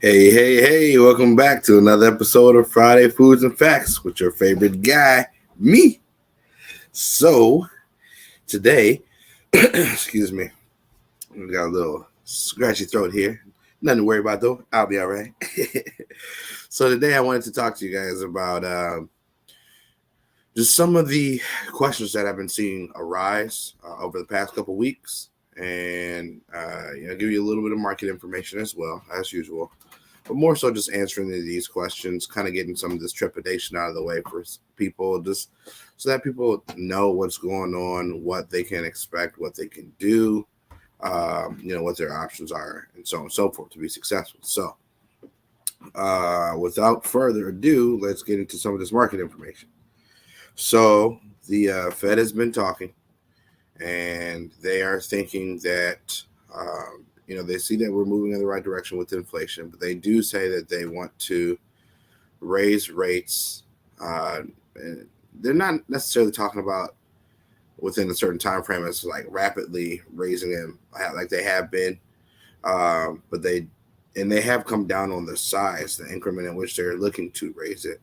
Hey, welcome back to another episode of Friday Foods and Facts with your favorite guy, me. So, today, excuse me, we got a little scratchy throat here. Nothing to worry about though. I'll be all right. So, today I wanted to talk to you guys about just some of the questions that I've been seeing arise over the past couple weeks and give you a little bit of market information as well, as usual. But more so just answering these questions, kind of getting some of this trepidation out of the way for people, just so that people know what's going on, what they can expect, what they can do, what their options are, and so on and so forth to be successful. So, without further ado, let's get into some of this market information. So, the Fed has been talking, and they are thinking that they see that we're moving in the right direction with inflation, but they do say that they want to raise rates. They're not necessarily talking about within a certain time frame as like rapidly raising them like they have been, but they have come down on the size, the increment in which they're looking to raise it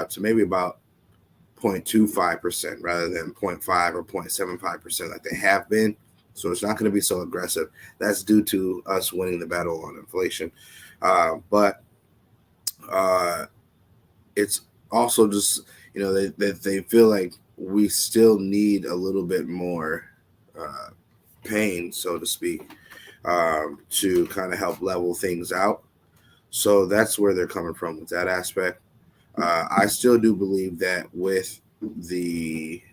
to maybe about 0.25% rather than 0.5 or 0.75% like they have been. So it's not going to be so aggressive. That's due to us winning the battle on inflation. But it's also just, they feel like we still need a little bit more pain, so to speak, to kind of help level things out. So that's where they're coming from with that aspect. I still do believe that with the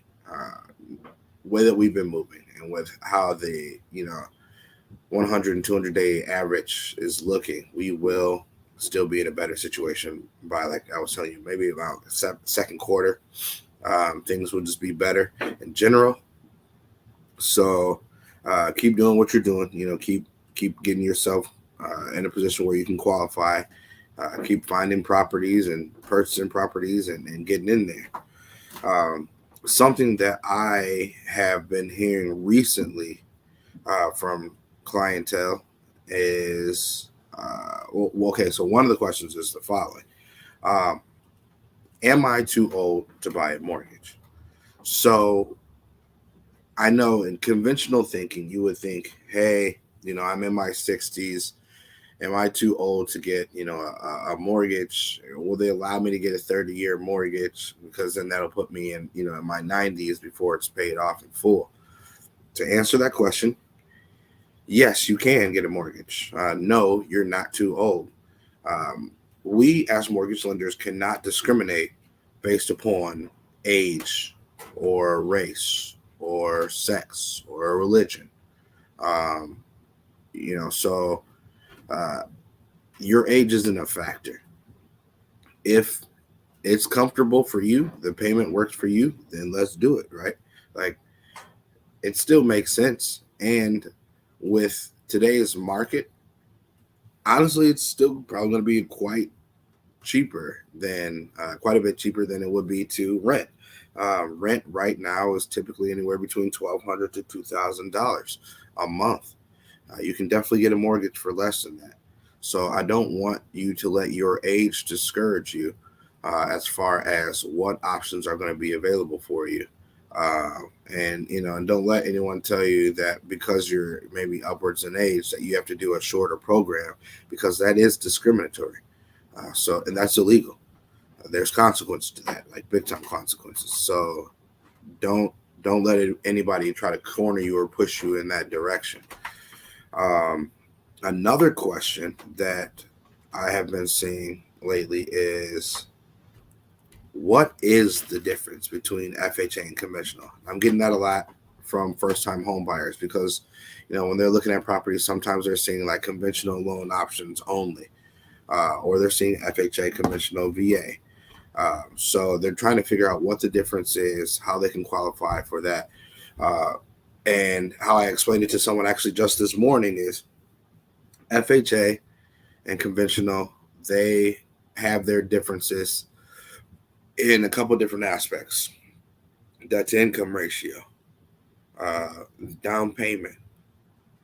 way that we've been moving and with how the 100 and 200 day average is looking, we will still be in a better situation by, like I was telling you, maybe about second quarter. Things will just be better in general. So keep doing what you're doing. Keep getting yourself in a position where you can qualify. Keep finding properties and purchasing properties and getting in there. Something that I have been hearing recently from clientele is, okay, so one of the questions is the following. Am I too old to buy a mortgage? So I know in conventional thinking, you would think, hey, I'm in my 60s. Am I too old to get, a mortgage? Will they allow me to get a 30-year mortgage? Because then that'll put me in, in my 90s before it's paid off in full. To answer that question, yes, you can get a mortgage. No, you're not too old. We as mortgage lenders cannot discriminate based upon age or race or sex or religion. So your age isn't a factor. If it's comfortable for you, the payment works for you, then let's do it, right? Like, it still makes sense. And with today's market, honestly, it's still probably going to be quite a bit cheaper than it would be to rent. Rent right now is typically anywhere between $1,200 to $2,000 a month. You can definitely get a mortgage for less than that. So I don't want you to let your age discourage you as far as what options are going to be available for you. And don't let anyone tell you that because you're maybe upwards in age that you have to do a shorter program, because that is discriminatory. And that's illegal. There's consequences to that, like big time consequences. So don't let anybody try to corner you or push you in that direction. Another question that I have been seeing lately is, what is the difference between FHA and conventional? I'm getting that a lot from first-time home buyers because, when they're looking at properties, sometimes they're seeing like conventional loan options only, or they're seeing FHA, conventional VA. So they're trying to figure out what the difference is, how they can qualify for that. And how I explained it to someone actually just this morning is FHA and conventional, they have their differences in a couple different aspects. Debt to income ratio, down payment,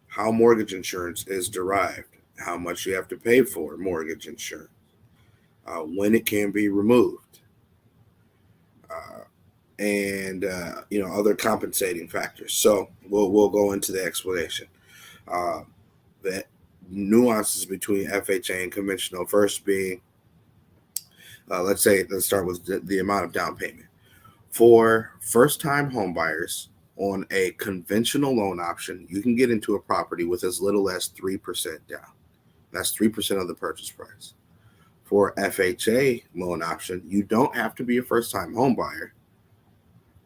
how mortgage insurance is derived, how much you have to pay for mortgage insurance, when it can be removed, uh, and other compensating factors. So we'll go into the explanation. Uh, the nuances between FHA and conventional. First being, let's start with the amount of down payment. For first-time homebuyers, on a conventional loan option, you can get into a property with as little as 3% down. That's 3% of the purchase price. For FHA loan option, you don't have to be a first-time homebuyer,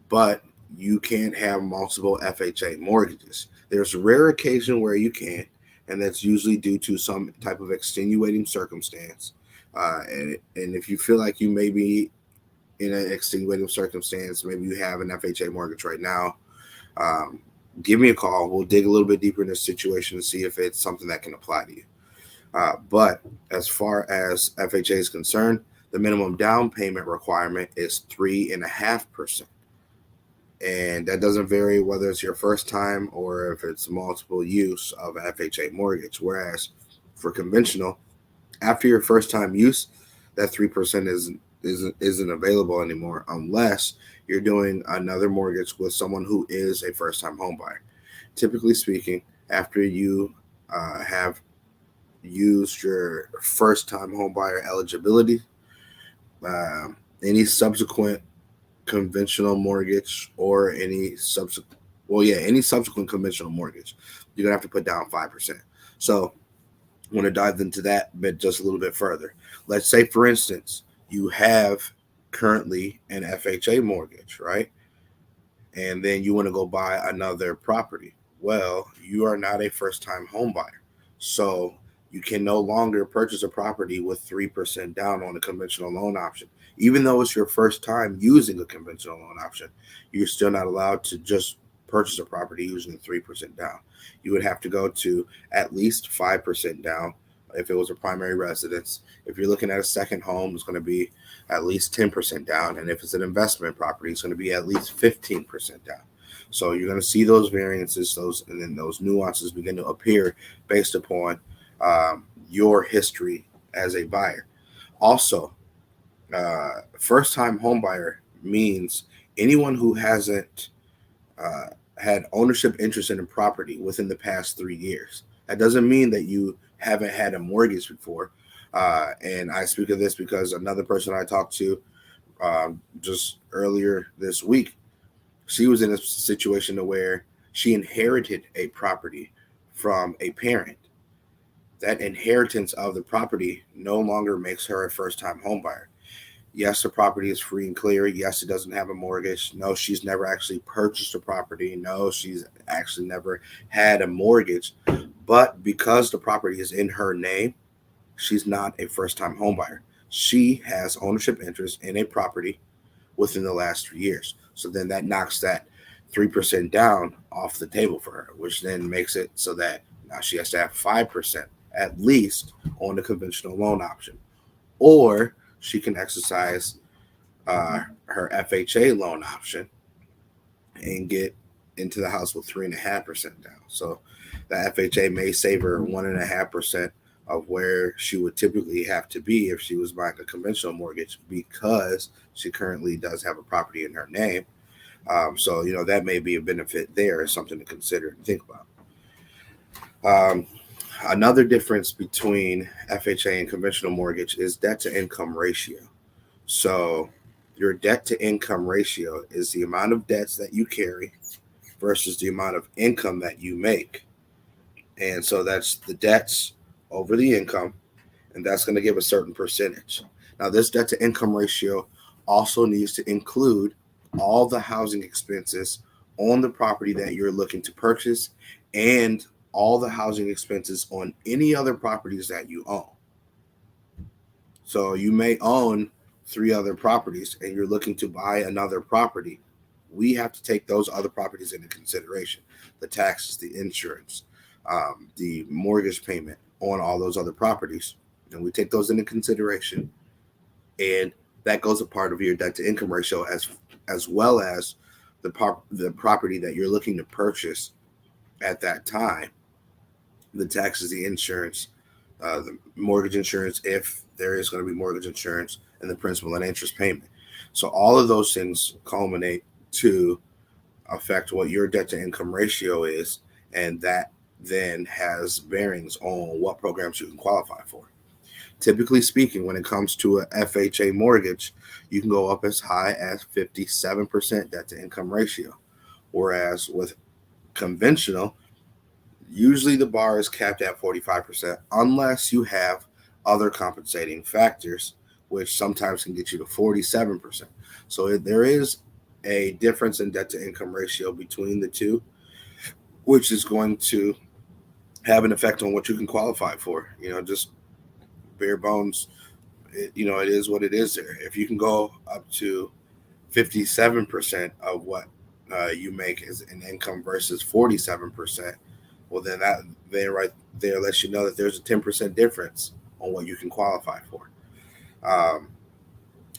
but you can't have multiple FHA mortgages. There's a rare occasion where you can't, and that's usually due to some type of extenuating circumstance. And if you feel like you may be in an extenuating circumstance, maybe you have an FHA mortgage right now, um, give me a call. We'll dig a little bit deeper in this situation and see if it's something that can apply to you. But as far as FHA is concerned, the minimum down payment requirement is 3.5%. And that doesn't vary whether it's your first time or if it's multiple use of an FHA mortgage. Whereas for conventional, after your first time use, that 3% isn't available anymore unless you're doing another mortgage with someone who is a first time home buyer. Typically speaking, after you have used your first time home buyer eligibility, uh, any subsequent conventional mortgage or any subsequent conventional mortgage, you're gonna have to put down 5%. So I want to dive into that bit just a little bit further. Let's say, for instance, you have currently an FHA mortgage, right? And then you want to go buy another property. Well, you are not a first time home buyer. So you can no longer purchase a property with 3% down on a conventional loan option. Even though it's your first time using a conventional loan option, you're still not allowed to just purchase a property using 3% down. You would have to go to at least 5% down if it was a primary residence. If you're looking at a second home, it's going to be at least 10% down. And if it's an investment property, it's going to be at least 15% down. So you're going to see those variances, and then those nuances begin to appear based upon your history as a buyer. Also, first-time home buyer means anyone who hasn't had ownership interest in a property within the past 3 years. That doesn't mean that you haven't had a mortgage before. And I speak of this because another person I talked to just earlier this week, she was in a situation where she inherited a property from a parent. That inheritance of the property no longer makes her a first-time homebuyer. Yes, the property is free and clear. Yes, it doesn't have a mortgage. No, she's never actually purchased a property. No, she's actually never had a mortgage. But because the property is in her name, she's not a first-time homebuyer. She has ownership interest in a property within the last 3 years. So then that knocks that 3% down off the table for her, which then makes it so that now she has to have 5% at least on the conventional loan option. Or she can exercise her FHA loan option and get into the house with 3.5% down. So the FHA may save her 1.5% of where she would typically have to be if she was buying a conventional mortgage, because she currently does have a property in her name. So that may be a benefit there, something to consider and think about. Another difference between FHA and conventional mortgage is debt to income ratio. So your debt to income ratio is the amount of debts that you carry versus the amount of income that you make. And so that's the debts over the income, and that's going to give a certain percentage. Now, this debt to income ratio also needs to include all the housing expenses on the property that you're looking to purchase and all the housing expenses on any other properties that you own. So you may own 3 other properties and you're looking to buy another property. We have to take those other properties into consideration: the taxes, the insurance, the mortgage payment on all those other properties. And we take those into consideration. And that goes a part of your debt to income ratio, as well as the property that you're looking to purchase at that time, the taxes, the insurance, the mortgage insurance, if there is going to be mortgage insurance, and the principal and interest payment. So all of those things culminate to affect what your debt to income ratio is, and that then has bearings on what programs you can qualify for. Typically speaking, when it comes to a FHA mortgage, you can go up as high as 57% debt to income ratio. Whereas with conventional, usually the bar is capped at 45%, unless you have other compensating factors, which sometimes can get you to 47%. So there is a difference in debt to income ratio between the two, which is going to have an effect on what you can qualify for. Just bare bones, it is what it is there. If you can go up to 57% of what you make as an income versus 47%, well, then right there lets you know that there's a 10% difference on what you can qualify for. Um,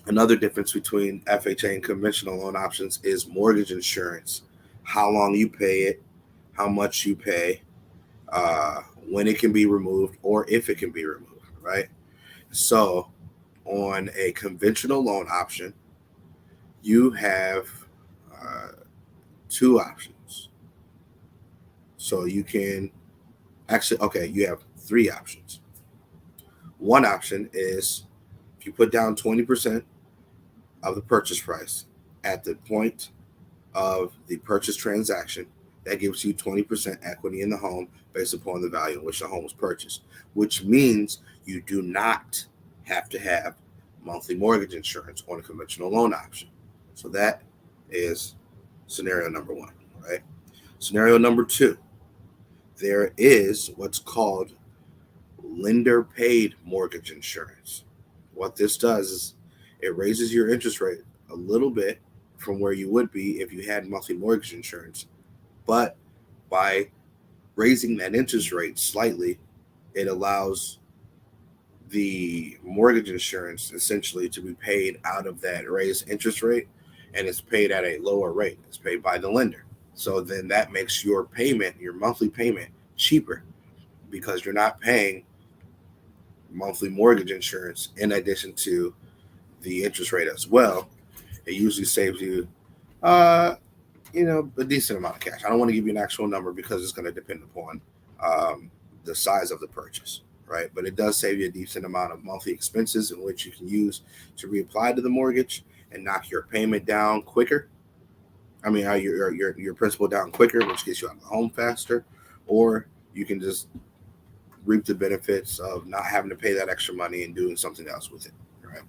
Another difference between FHA and conventional loan options is mortgage insurance. How long you pay it, how much you pay, when it can be removed, or if it can be removed, right? So, on a conventional loan option, you have uh, two options. So you can actually, okay, you have three options. One option is if you put down 20% of the purchase price at the point of the purchase transaction, that gives you 20% equity in the home based upon the value in which the home was purchased, which means you do not have to have monthly mortgage insurance on a conventional loan option. So that is scenario number one, right? Scenario number two, there is what's called lender paid mortgage insurance. What this does is it raises your interest rate a little bit from where you would be if you had monthly mortgage insurance, but by raising that interest rate slightly, it allows the mortgage insurance essentially to be paid out of that raised interest rate, and it's paid at a lower rate. It's paid by the lender. So then that makes your payment, your monthly payment, cheaper because you're not paying monthly mortgage insurance in addition to the interest rate as well. It usually saves you, uh, a decent amount of cash. I don't want to give you an actual number because it's going to depend upon um, the size of the purchase, right? But it does save you a decent amount of monthly expenses in which you can use to reapply to the mortgage and knock your payment down quicker. I mean, your principal down quicker, which gets you out of the home faster, or you can just reap the benefits of not having to pay that extra money and doing something else with it, right?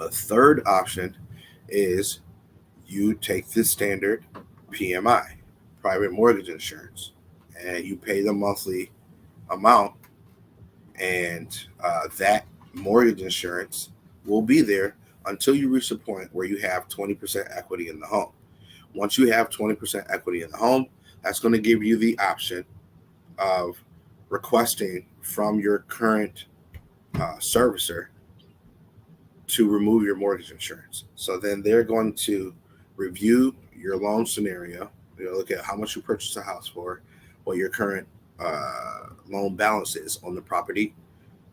A third option is you take the standard PMI, private mortgage insurance, and you pay the monthly amount, and that mortgage insurance will be there until you reach the point where you have 20% equity in the home. Once you have 20% equity in the home, that's going to give you the option of requesting from your current servicer to remove your mortgage insurance. So then they're going to review your loan scenario, look at how much you purchased a house for, what your current loan balance is on the property,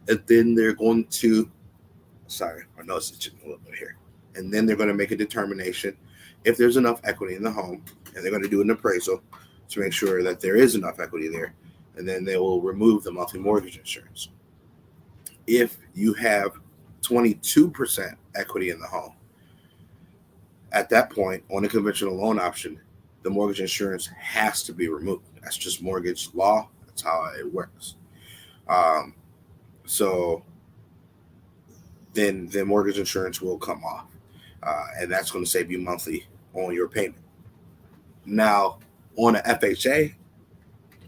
and then they're going to, sorry, my nose is itching a little bit here, and then they're going to make a determination if there's enough equity in the home, and they're going to do an appraisal to make sure that there is enough equity there, and then they will remove the monthly mortgage insurance. If you have 22% equity in the home, at that point, on a conventional loan option, the mortgage insurance has to be removed. That's just mortgage law. That's how it works. Um, so then the mortgage insurance will come off, and that's going to save you monthly on your payment. Now, on a FHA,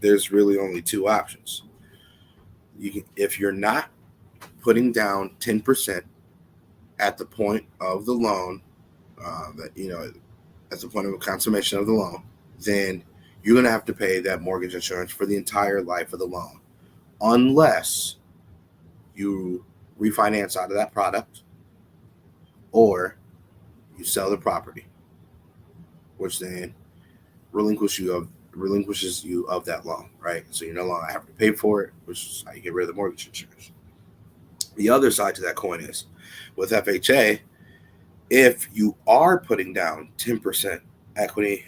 there's really only two options. If you're not putting down 10% at the point of the loan, at the point of consummation of the loan, then you're going to have to pay that mortgage insurance for the entire life of the loan, unless you refinance out of that product or you sell the property, which then relinquish you of relinquishes you of that loan, right? So you're no longer having to pay for it, which is how you get rid of the mortgage insurance. The other side to that coin is with FHA, if you are putting down 10% equity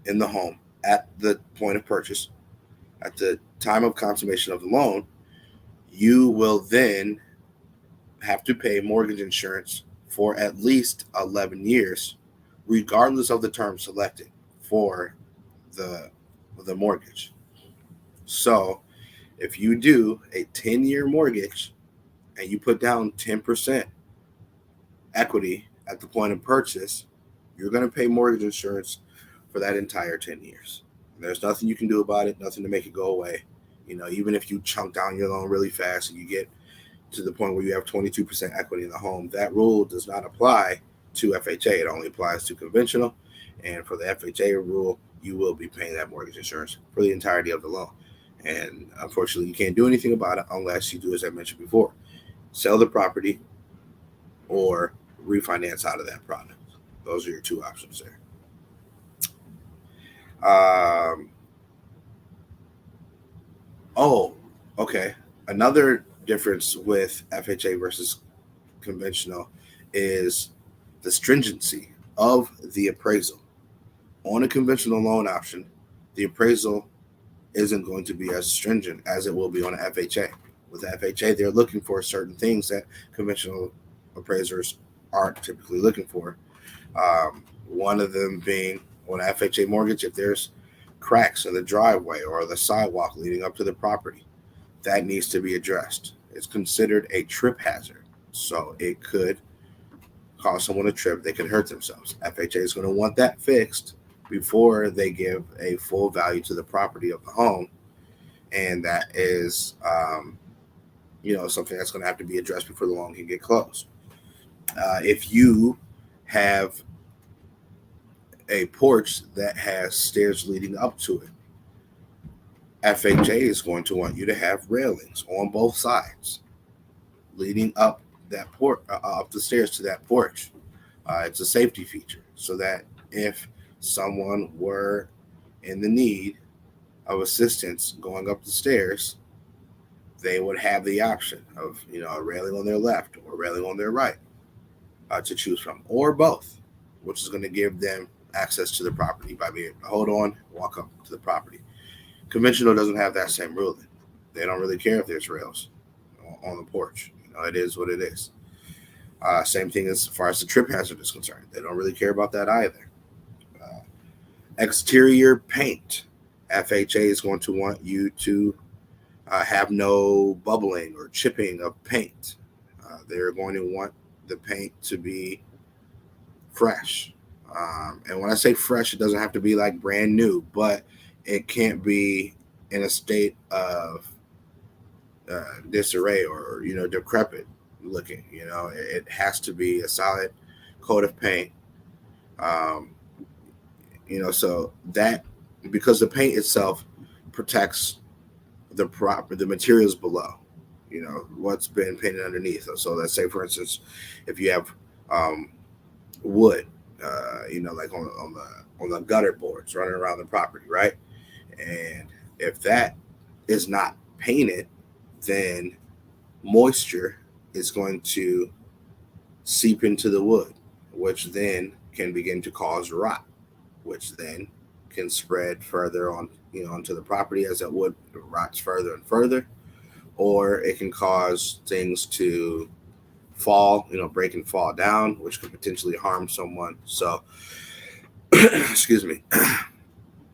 in the home at the point of purchase, at the time of consummation of the loan, you will then have to pay mortgage insurance for at least 11 years, regardless of the term selected for the, the mortgage. So if you do a 10-year mortgage and you put down 10% equity at the point of purchase, you're going to pay mortgage insurance for that entire 10 years. There's nothing you can do about it, nothing to make it go away. Even if you chunk down your loan really fast and you get to the point where you have 22% equity in the home, that rule does not apply to FHA. It only applies to conventional. And for the FHA rule, you will be paying that mortgage insurance for the entirety of the loan. And unfortunately, you can't do anything about it unless you do, as I mentioned before, sell the property or refinance out of that product. Those are your two options there. Okay. Another difference with FHA versus conventional is the stringency of the appraisal. On a conventional loan option, the appraisal isn't going to be as stringent as it will be on an FHA. With FHA, they're looking for certain things that conventional appraisers aren't typically looking for. One of them being on an FHA mortgage, if there's cracks in the driveway or the sidewalk leading up to the property, that needs to be addressed. It's considered a trip hazard, so it could cause someone a trip. They could hurt themselves. FHA is going to want that fixed before they give a full value to the property of the home, and that is something that's going to have to be addressed before the loan can get closed. If you have a porch that has stairs leading up to it, FHA is going to want you to have railings on both sides leading up that up the stairs to that porch. It's a safety feature so that if someone were in the need of assistance going up the stairs, they would have the option of a railing on their left or a railing on their right to choose from, or both, which is going to give them access to the property by being able to hold on, walk up to the property. Conventional doesn't have that same ruling. They don't really care if there's rails on the porch. It is what it is. Same thing as far as the trip hazard is concerned. They don't really care about that either. Exterior paint. FHA is going to want you to have no bubbling or chipping of paint. They're going to want the paint to be fresh. And when I say fresh, it doesn't have to be like brand new, but it can't be in a state of disarray or decrepit looking. It has to be a solid coat of paint. So that, because the paint itself protects the materials below, what's been painted underneath. So let's say, for instance, if you have wood, like on the gutter boards running around the property, right? And if that is not painted, then moisture is going to seep into the wood, which then can begin to cause rot, which then can spread further on, onto the property as that wood rots further and further, or it can cause things to fall, break and fall down, which could potentially harm someone. So, excuse me,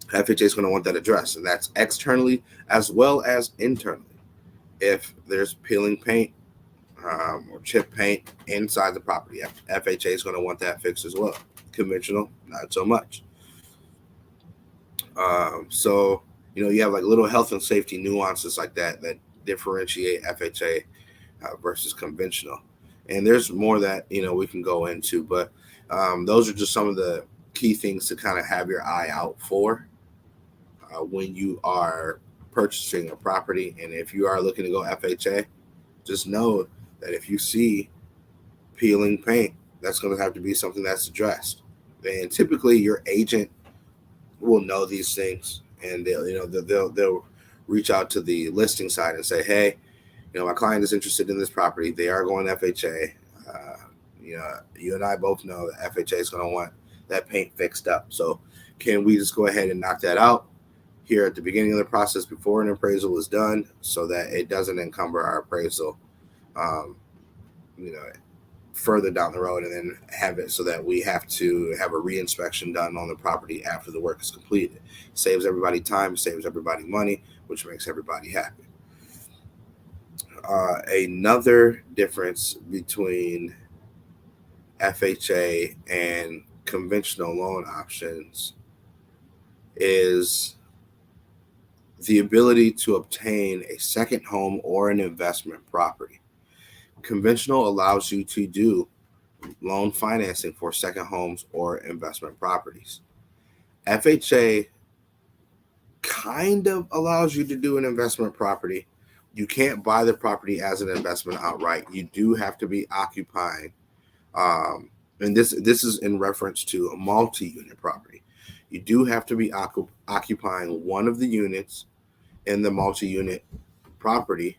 FHA is going to want that addressed, and that's externally as well as internally. If there's peeling paint or chip paint inside the property, FHA is going to want that fixed as well. Conventional, not so much. So you have like little health and safety nuances like that differentiate FHA versus conventional. And there's more that we can go into, but those are just some of the key things to kind of have your eye out for when you are purchasing a property. And if you are looking to go FHA, just know that if you see peeling paint, that's going to have to be something that's addressed. And typically your agent will know these things. and they'll reach out to the listing side and say, hey, my client is interested in this property. They are going FHA. You and I both know that FHA is going to want that paint fixed up. So can we just go ahead and knock that out here at the beginning of the process before an appraisal is done, so that it doesn't encumber our appraisal, um, you know, further down the road, and then have it so that we have to have a reinspection done on the property after the work is completed. Saves everybody time, saves everybody money, which makes everybody happy. Another difference between FHA and conventional loan options is the ability to obtain a second home or an investment property. Conventional allows you to do loan financing for second homes or investment properties. FHA kind of allows you to do an investment property. You can't buy the property as an investment outright. You do have to be occupying, and this is in reference to a multi-unit property. You do have to be occupying one of the units in the multi-unit property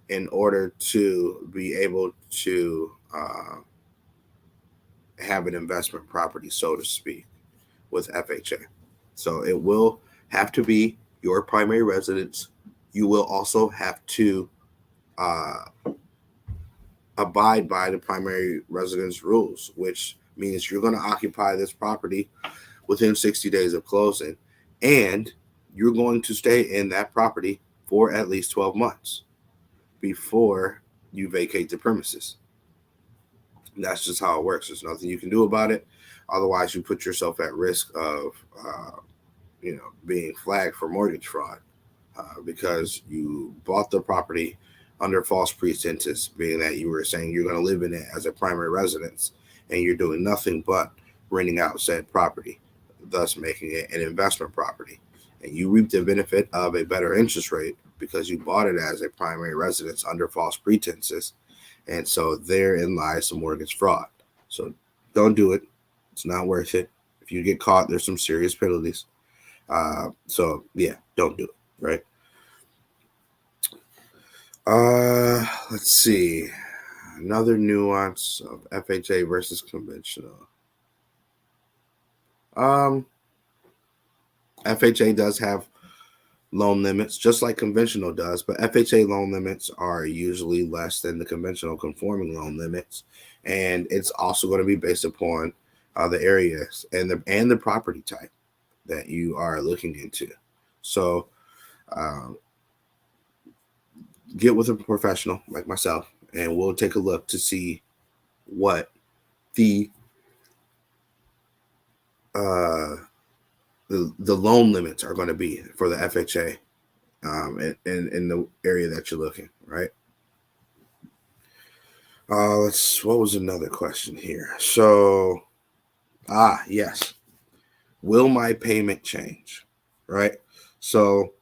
in order to be able to have an investment property, so to speak, with FHA. So it will have to be your primary residence. You will also have to abide by the primary residence rules, which means you're going to occupy this property within 60 days of closing, and you're going to stay in that property for at least 12 months before you vacate the premises. And that's just how it works. There's nothing you can do about it. Otherwise, you put yourself at risk of, being flagged for mortgage fraud because you bought the property under false pretenses, being that you were saying you're going to live in it as a primary residence, and you're doing nothing but renting out said property, thus making it an investment property. And you reap the benefit of a better interest rate because you bought it as a primary residence under false pretenses. And so therein lies some mortgage fraud. So don't do it. It's not worth it. If you get caught, there's some serious penalties. So yeah, don't do it, right? Let's see. Another nuance of FHA versus conventional. FHA does have loan limits, just like conventional does, but FHA loan limits are usually less than the conventional conforming loan limits, and it's also going to be based upon the areas and the property type that you are looking into. So, get with a professional like myself, and we'll take a look to see what the loan limits are going to be for the FHA in the area that you're looking, right? What was another question here? So, yes. Will my payment change? Right? So,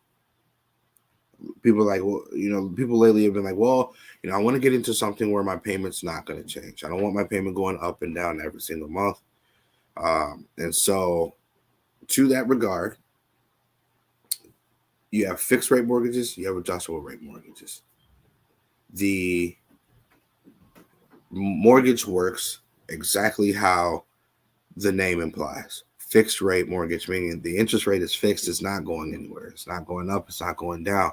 people are like, well, people lately have been like, well, I want to get into something where my payment's not going to change. I don't want my payment going up and down every single month. And so, to that regard, you have fixed rate mortgages, you have adjustable rate mortgages. The mortgage works exactly how the name implies. Fixed rate mortgage, meaning the interest rate is fixed. It's not going anywhere. It's not going up. It's not going down.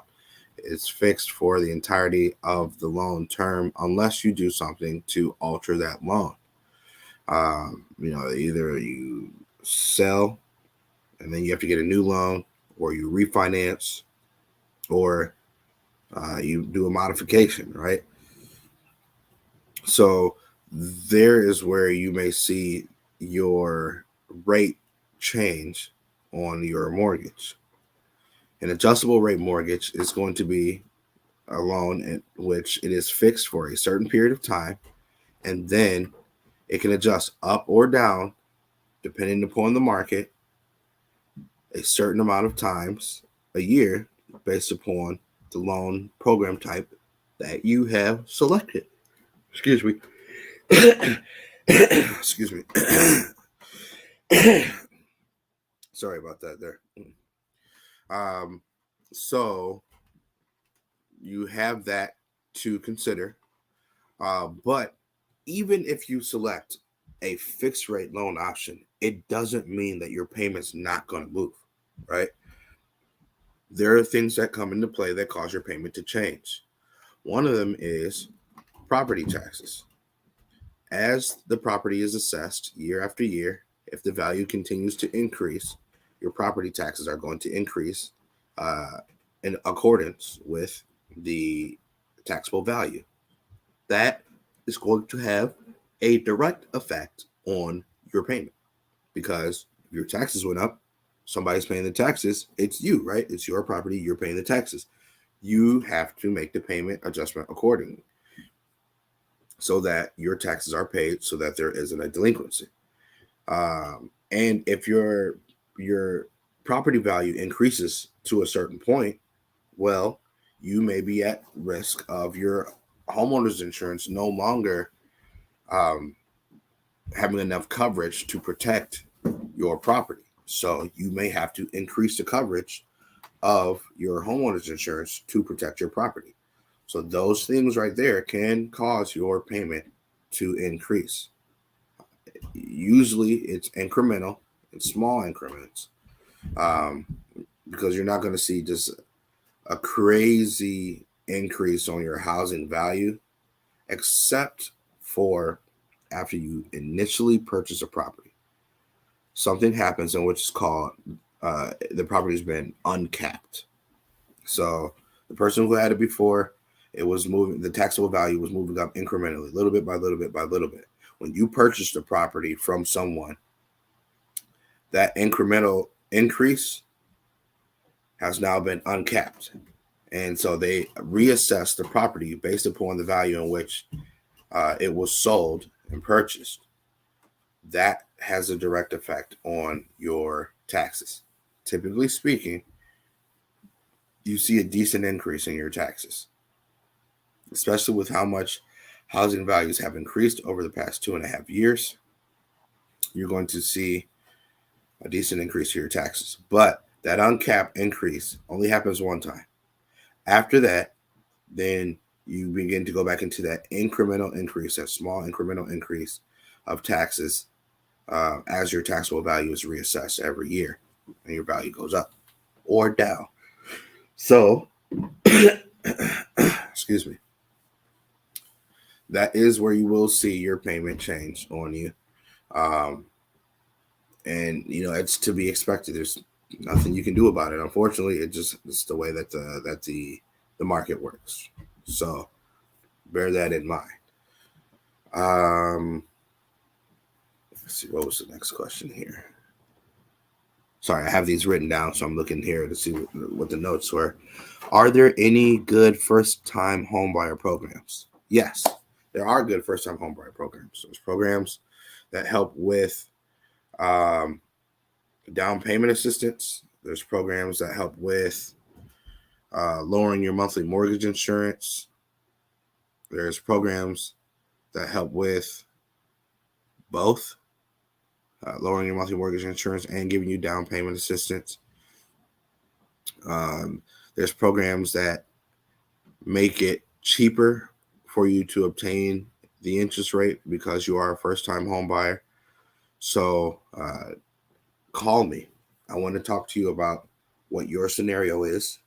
It's fixed for the entirety of the loan term unless you do something to alter that loan. Either you sell and then you have to get a new loan, or you refinance, or you do a modification, right? So there is where you may see your rate change on your mortgage. An adjustable rate mortgage is going to be a loan in which it is fixed for a certain period of time, and then it can adjust up or down depending upon the market a certain amount of times a year based upon the loan program type that you have selected. Excuse me. Excuse me. Sorry about that there. Um, so you have that to consider. But even if you select a fixed rate loan option, it doesn't mean that your payment's not going to move, right? There are things that come into play that cause your payment to change. One of them is property taxes. As the property is assessed year after year, if the value continues to increase, your property taxes are going to increase uh, in accordance with the taxable value. That is going to have a direct effect on your payment because if your taxes went up, somebody's paying the taxes. It's you, right? It's your property. You're paying the taxes. You have to make the payment adjustment accordingly so that your taxes are paid so that there isn't a delinquency. And if your property value increases to a certain point, well, you may be at risk of your homeowner's insurance no longer um, having enough coverage to protect your property. So you may have to increase the coverage of your homeowner's insurance to protect your property. So those things right there can cause your payment to increase. Usually it's incremental, it's small increments, um, because you're not going to see just a crazy increase on your housing value, except for after you initially purchase a property. Something happens in which is called the property's been uncapped. So the person who had it before, it was moving, the taxable value was moving up incrementally, little bit by little bit by little bit. When you purchased the property from someone, that incremental increase has now been uncapped. And so they reassess the property based upon the value in which it was sold and purchased. That has a direct effect on your taxes. Typically speaking, you see a decent increase in your taxes, especially with how much housing values have increased over the past 2.5 years. You're going to see a decent increase to your taxes. But that uncapped increase only happens one time. After that, then you begin to go back into that incremental increase, that small incremental increase of taxes as your taxable value is reassessed every year and your value goes up or down. So, excuse me, that is where you will see your payment change on you. Um, and it's to be expected. There's nothing you can do about it. Unfortunately, it's the way that the market works. So bear that in mind. Let's see, what was the next question here? Sorry, I have these written down, so I'm looking here to see what the notes were. Are there any good first-time homebuyer programs? Yes, there are good first-time homebuyer programs. There's programs that help with um, down payment assistance. There's programs that help with lowering your monthly mortgage insurance. There's programs that help with both lowering your monthly mortgage insurance and giving you down payment assistance. Um, there's programs that make it cheaper for you to obtain the interest rate because you are a first-time home buyer. So call me. I want to talk to you about what your scenario is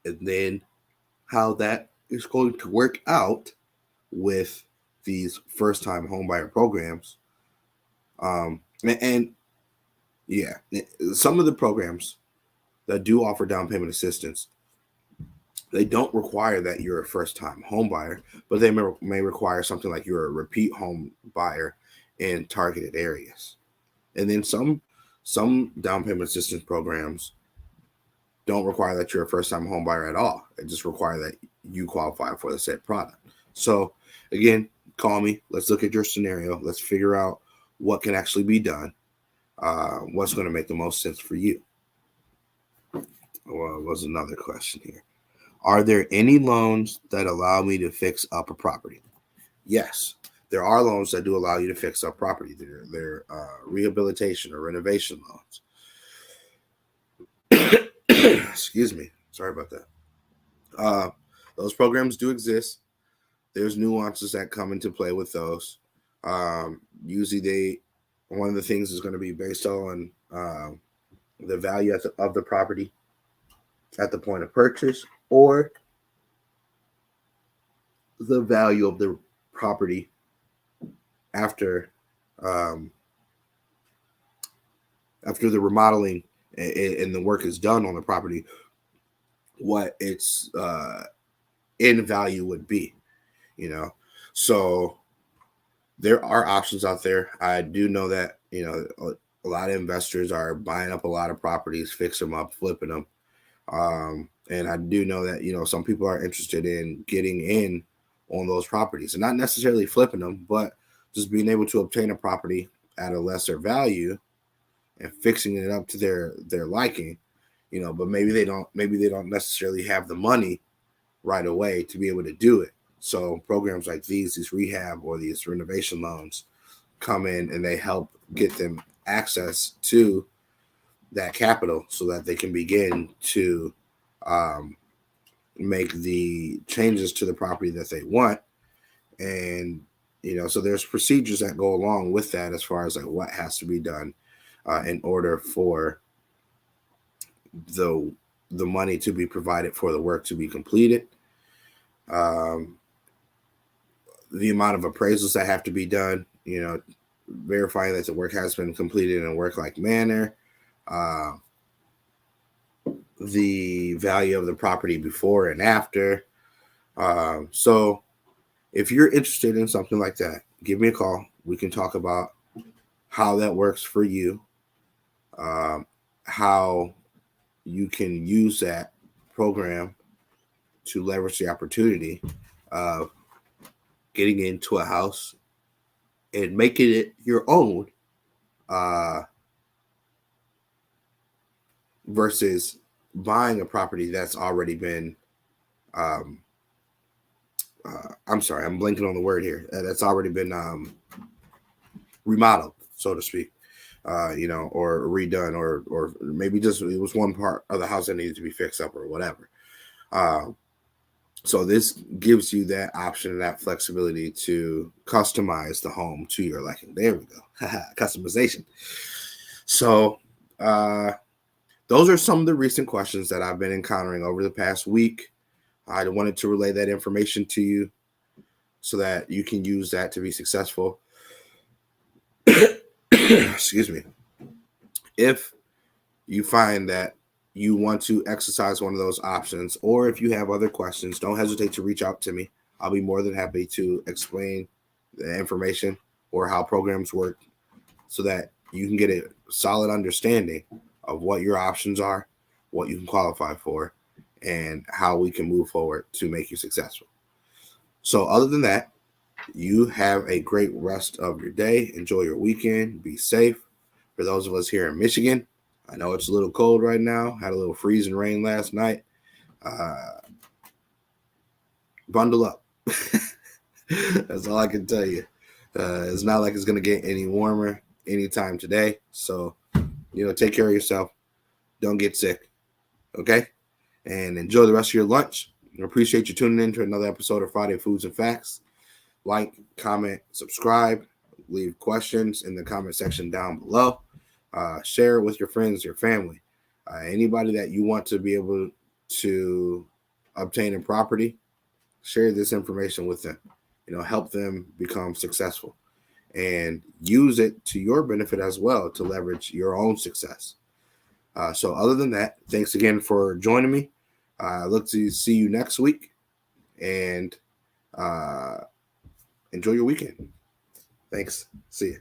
and then how that is going to work out with these first-time homebuyer programs. And yeah, some of the programs that do offer down payment assistance, they don't require that you're a first-time home buyer, but they may require something like you're a repeat home buyer in targeted areas. And then some down payment assistance programs don't require that you're a first-time home buyer at all. It just requires that you qualify for the said product. So again, call me. Let's look at your scenario. Let's figure out what can actually be done. What's going to make the most sense for you? Well, was another question here. Are there any loans that allow me to fix up a property? Yes, there are loans that do allow you to fix up property. They're rehabilitation or renovation loans. Excuse me. Sorry about that. Those programs do exist. There's nuances that come into play with those. Usually, one of the things is going to be based on the value of the property at the point of purchase, or the value of the property after um, after the remodeling and the work is done on the property, what its in value would be. So there are options out there. I do know that a lot of investors are buying up a lot of properties, fix them up, flipping them. And I do know that some people are interested in getting in on those properties, and not necessarily flipping them, but just being able to obtain a property at a lesser value and fixing it up to their liking. But maybe they don't necessarily have the money right away to be able to do it. So programs like these rehab or these renovation loans come in and they help get them access to that capital so that they can begin to make the changes to the property that they want. And so there's procedures that go along with that as far as like what has to be done in order for the money to be provided for the work to be completed. The amount of appraisals that have to be done, verifying that the work has been completed in a work-like manner, the value of the property before and after. So if you're interested in something like that, give me a call. We can talk about how that works for you, how you can use that program to leverage the opportunity of getting into a house and making it your own, versus buying a property that's already been I'm sorry, I'm blanking on the word here. That's already been remodeled, so to speak, or redone, or maybe just it was one part of the house that needed to be fixed up or whatever. So this gives you that option and that flexibility to customize the home to your liking. There we go, customization. So those are some of the recent questions that I've been encountering over the past week. I wanted to relay that information to you so that you can use that to be successful. Excuse me. If you find that you want to exercise one of those options, or if you have other questions, don't hesitate to reach out to me. I'll be more than happy to explain the information or how programs work so that you can get a solid understanding of what your options are, what you can qualify for, and how we can move forward to make you successful. So other than that, you have a great rest of your day. Enjoy your weekend. Be safe. For those of us here in Michigan, I know it's a little cold right now. Had a little freezing rain last night. Bundle up. That's all I can tell you. It's not like it's going to get any warmer anytime today. So, take care of yourself. Don't get sick. Okay? And enjoy the rest of your lunch. I appreciate you tuning in to another episode of Friday Foods and Facts. Like, comment, subscribe, leave questions in the comment section down below. Share it with your friends, your family, anybody that you want to be able to obtain a property. Share this information with them. Help them become successful and use it to your benefit as well to leverage your own success. So other than that, thanks again for joining me. I look to see you next week, and enjoy your weekend. Thanks. See you.